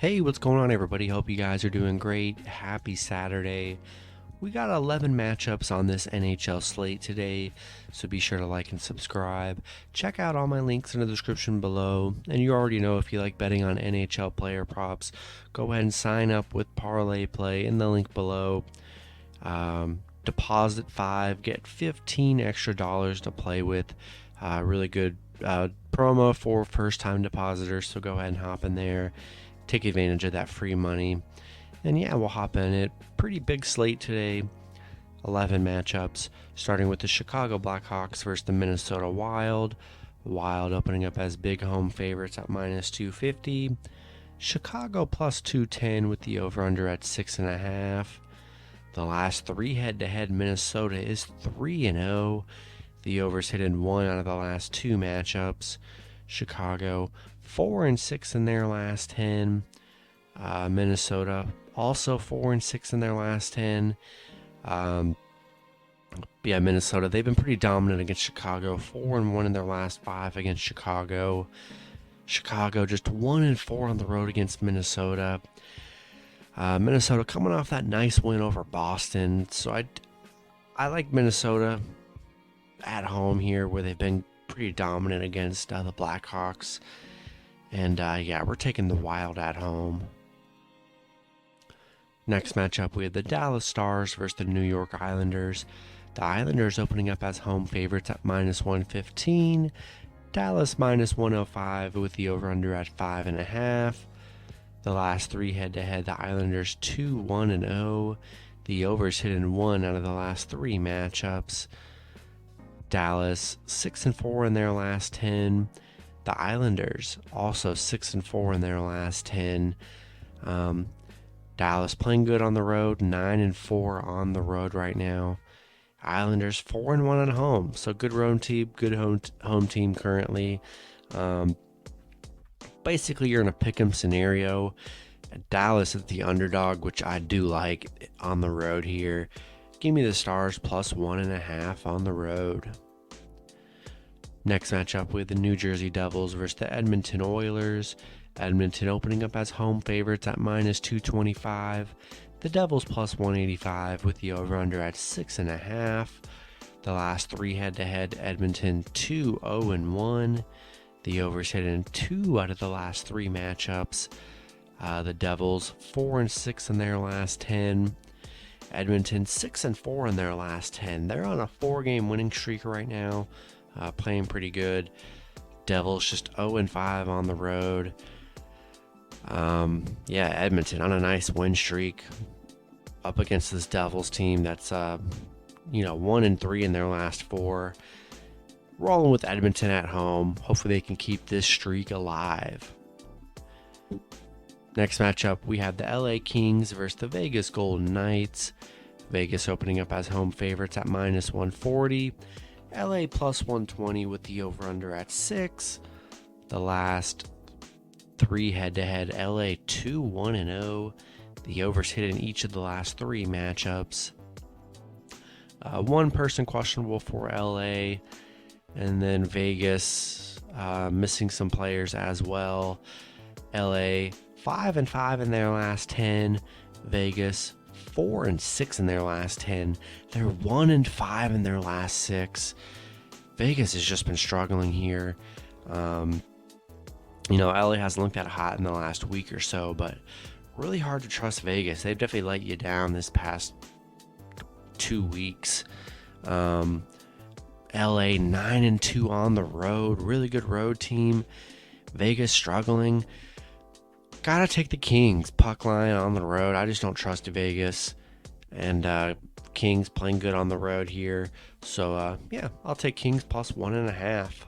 Hey, what's going on, everybody? Hope you guys are doing great. Happy Saturday. We got 11 matchups on this NHL slate today, so be sure to like and subscribe. Check out all my links in the description below. And you already know, if you like betting on NHL player props, go ahead and sign up with ParlayPlay in the link below. Deposit 5, get 15 extra dollars to play with. Really good promo for first-time depositors, so go ahead and hop in there. Take advantage of that free money. And yeah, we'll hop in it. Pretty big slate today. 11 matchups, starting with the Chicago Blackhawks versus the Minnesota Wild. Wild opening up as big home favorites at -250. Chicago +210 with the over-under at 6.5. The last three head-to-head, Minnesota is 3-0. The over's hit in 1 out of the last 2 matchups. Chicago 4-6 in their last 10. Minnesota also 4-6 in their last 10. Minnesota, they've been pretty dominant against Chicago. 4-1 in their last 5 against Chicago. Chicago just 1-4 on the road against Minnesota. Minnesota coming off that nice win over Boston. So I like Minnesota at home here, where they've been pretty dominant against the Blackhawks. And yeah, we're taking the Wild at home. Next matchup, we have the Dallas Stars versus the New York Islanders. The Islanders opening up as home favorites at -115. Dallas -105 with the over-under at 5.5. The last 3 head-to-head, the Islanders 2-1-0. The over's hit in 1 out of the last 3 matchups. Dallas 6-4 in their last 10. The Islanders also 6-4 in their last 10. Dallas playing good on the road, 9-4 on the road right now. Islanders 4-1 at home, so good road team, good home team currently. Basically, you're in a pick'em scenario. Dallas is the underdog, which I do like on the road here. Give me the Stars +1.5 on the road. Next matchup, with the New Jersey Devils versus the Edmonton Oilers. Edmonton opening up as home favorites at -225. The Devils +185 with the over-under at 6.5. The last 3 head-to-head, Edmonton 2-0-1. The over's hit in 2 out of the last 3 matchups. The Devils 4-6 in their last 10. Edmonton 6-4 in their last 10. They're on a 4-game winning streak right now. Playing pretty good. Devils just 0-5 on the road. Edmonton on a nice win streak up against this Devils team that's 1-3 in their last 4. Rolling with Edmonton at home. Hopefully they can keep this streak alive. Next matchup, we have the LA Kings versus the Vegas Golden Knights. Vegas opening up as home favorites at -140. LA +120 with the over-under at 6. The last 3 head-to-head, LA 2-1-0. The over's hit in each of the last 3 matchups. One person questionable for LA, and then Vegas missing some players as well. LA 5-5 in their last 10. Vegas 4-6 in their last 10. They're 1-5 in their last 6. Vegas has just been struggling here. LA hasn't looked that hot in the last week or so, but really hard to trust Vegas. They've definitely let you down this past 2 weeks. LA 9-2 on the road. Really good road team. Vegas struggling. Gotta take the Kings. Puck line on the road. I just don't trust Vegas. And Kings playing good on the road here. So, I'll take Kings +1.5.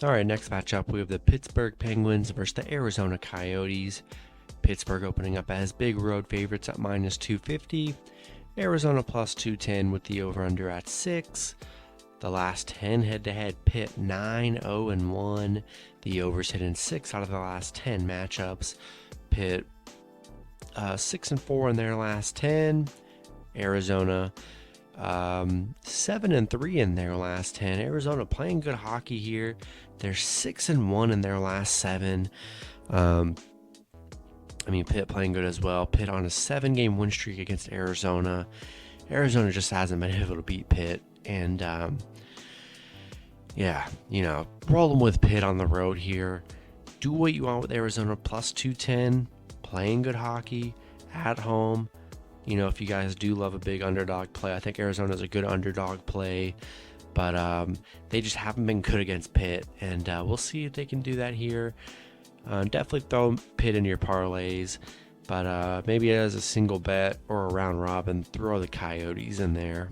All right, next matchup, we have the Pittsburgh Penguins versus the Arizona Coyotes. Pittsburgh opening up as big road favorites at -250. Arizona +210 with the over-under at 6. The last 10 head-to-head, Pitt 9-0-1. The over's hit in 6 out of the last 10 matchups. Pitt 6-4 in their last 10. Arizona 7-3 in their last 10. Arizona playing good hockey here. They're 6-1 in their last 7. Pitt playing good as well. Pitt on a 7-game win streak against Arizona. Arizona just hasn't been able to beat Pitt. And, rolling with Pitt on the road here. Do what you want with Arizona, plus 210. Playing good hockey at home. If you guys do love a big underdog play, I think Arizona's a good underdog play. But they just haven't been good against Pitt. And we'll see if they can do that here. Definitely throw Pitt into your parlays. But maybe as a single bet or a round robin, throw the Coyotes in there.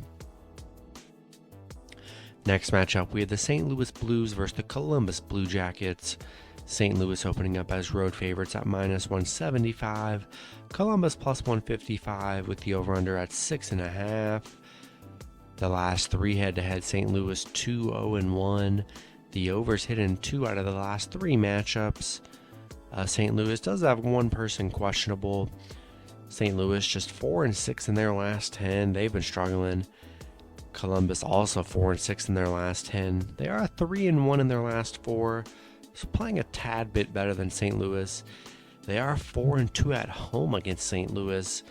Next matchup, we have the St. Louis Blues versus the Columbus Blue Jackets. St. Louis opening up as road favorites at minus 175. Columbus plus 155 with the over-under at 6.5. The last 3 head-to-head, St. Louis 2-0-1. The overs hit in 2 out of the last 3 matchups. St. Louis does have one person questionable. St. Louis just 4-6 in their last 10. They've been struggling. Columbus also 4-6 in their last 10. They are 3-1 in their last 4. So playing a tad bit better than St. Louis. They are 4-2 at home against St. Louis.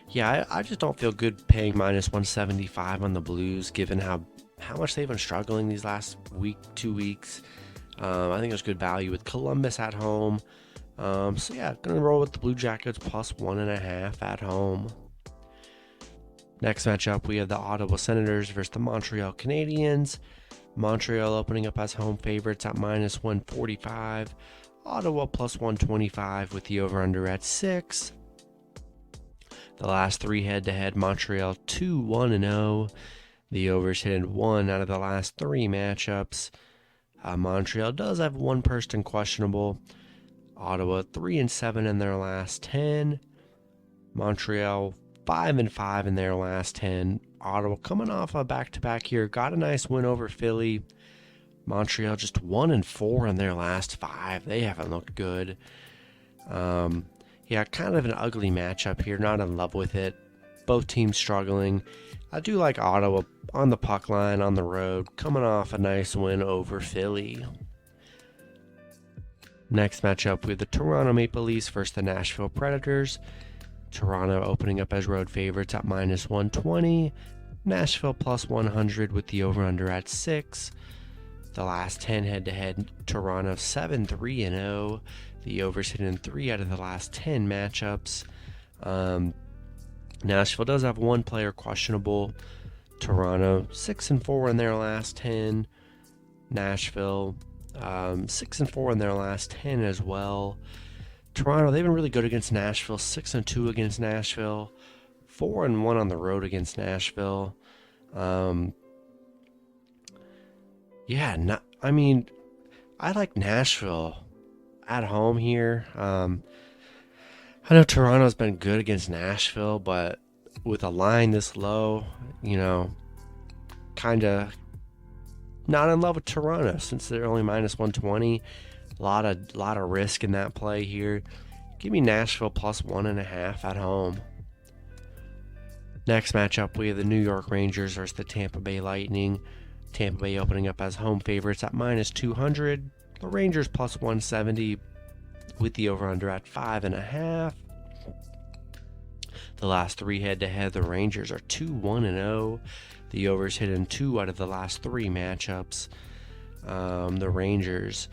Yeah, I just don't feel good paying minus 175 on the Blues, given how much they've been struggling these last week, 2 weeks. I think there's good value with Columbus at home. Gonna roll with the Blue Jackets plus 1.5 at home. Next matchup, we have the Ottawa Senators versus the Montreal Canadiens. Montreal opening up as home favorites at minus 145. Ottawa plus 125 with the over-under at 6. The last 3 head-to-head, Montreal 2-1-0. The overs hit in 1 out of the last 3 matchups. Montreal does have one person questionable. Ottawa 3-7 in their last 10. Montreal 5-5 in their last 10. Ottawa coming off a back-to-back here. Got a nice win over Philly. Montreal just 1-4 in their last 5. They haven't looked good. Kind of an ugly matchup here. Not in love with it. Both teams struggling. I do like Ottawa on the puck line on the road, coming off a nice win over Philly. Next matchup, we have the Toronto Maple Leafs versus the Nashville Predators. Toronto opening up as road favorites at minus 120. Nashville plus 100 with the over-under at 6. The last 10 head-to-head, Toronto 7-3-0. The overs hit in 3 out of the last 10 matchups. Nashville does have one player questionable. Toronto 6-4 in their last 10. Nashville 6-4 in their last 10 as well. Toronto, they've been really good against Nashville. 6-2 against Nashville. 4-1 on the road against Nashville. I like Nashville at home here. I know Toronto's been good against Nashville, but with a line this low, kind of not in love with Toronto since they're only minus 120. A lot of risk in that play here. Give me Nashville plus 1.5 at home. Next matchup, we have the New York Rangers versus the Tampa Bay Lightning. Tampa Bay opening up as home favorites at minus 200. The Rangers plus 170 with the over-under at 5.5. The last 3 head-to-head, the Rangers are 2-1-0. The overs hit in 2 out of the last 3 matchups. The Rangers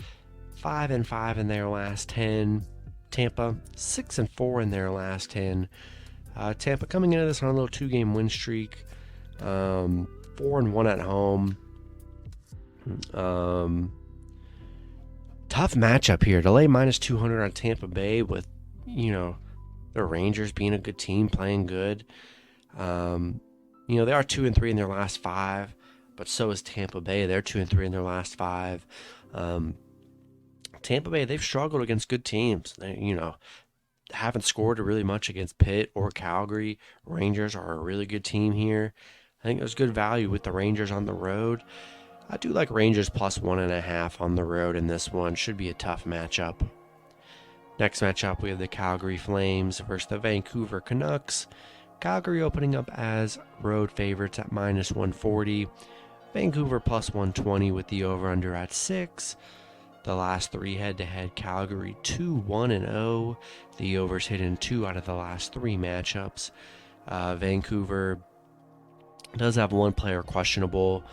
5-5 in their last 10. Tampa 6-4 in their last 10. Tampa coming into this on a little 2-game win streak. 4-1 at home. Tough matchup here. To lay minus 200 on Tampa Bay with, the Rangers being a good team, playing good. They are 2-3 in their last 5, but so is Tampa Bay. They're 2-3 in their last 5. Tampa Bay, they've struggled against good teams. They, haven't scored really much against Pitt or Calgary. Rangers are a really good team here. I think there's good value with the Rangers on the road. I do like Rangers plus 1.5 on the road in this one. Should be a tough matchup. Next matchup, we have the Calgary Flames versus the Vancouver Canucks. Calgary opening up as road favorites at minus 140. Vancouver plus 120 with the over-under at 6. The last 3 head-to-head, Calgary 2-1-0. The overs hit in 2 out of the last 3 matchups. Vancouver does have 1 player questionable.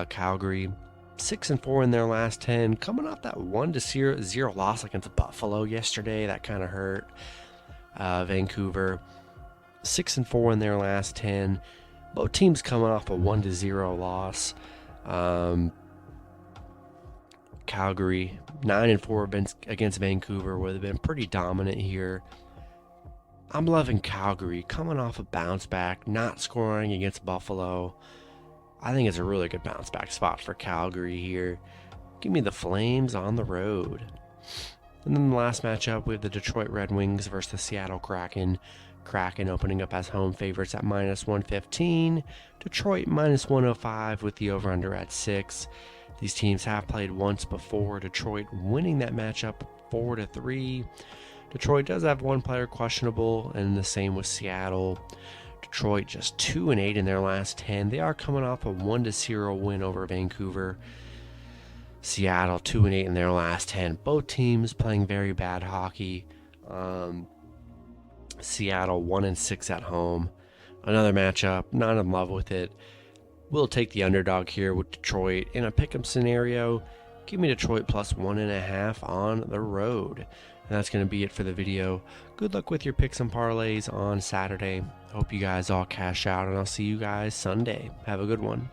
Calgary 6-4 in their last 10, coming off that 1-0 loss against Buffalo yesterday. That kind of hurt. Vancouver 6-4 in their last 10. Both teams coming off a 1-0 loss. Calgary 9-4 against Vancouver would have been pretty dominant here. I'm loving Calgary coming off a bounce back, not scoring against Buffalo. I think it's a really good bounce back spot for Calgary here. Give me the Flames on the road. And then the last matchup, we have the Detroit Red Wings versus the Seattle Kraken. Kraken opening up as home favorites at -115. Detroit -105 with the over-under at 6. These teams have played once before. Detroit winning that matchup 4-3. Detroit does have 1 player questionable, and the same with Seattle. Detroit just 2-8 in their last 10. They are coming off a 1-0 win over Vancouver. Seattle 2-8 in their last 10. Both teams playing very bad hockey. Seattle 1-6 at home. Another matchup, not in love with it. We'll take the underdog here with Detroit in a pick'em scenario. Give me Detroit plus 1.5 on the road. And that's going to be it for the video. Good luck with your picks and parlays on Saturday. Hope you guys all cash out, and I'll see you guys Sunday. Have a good one.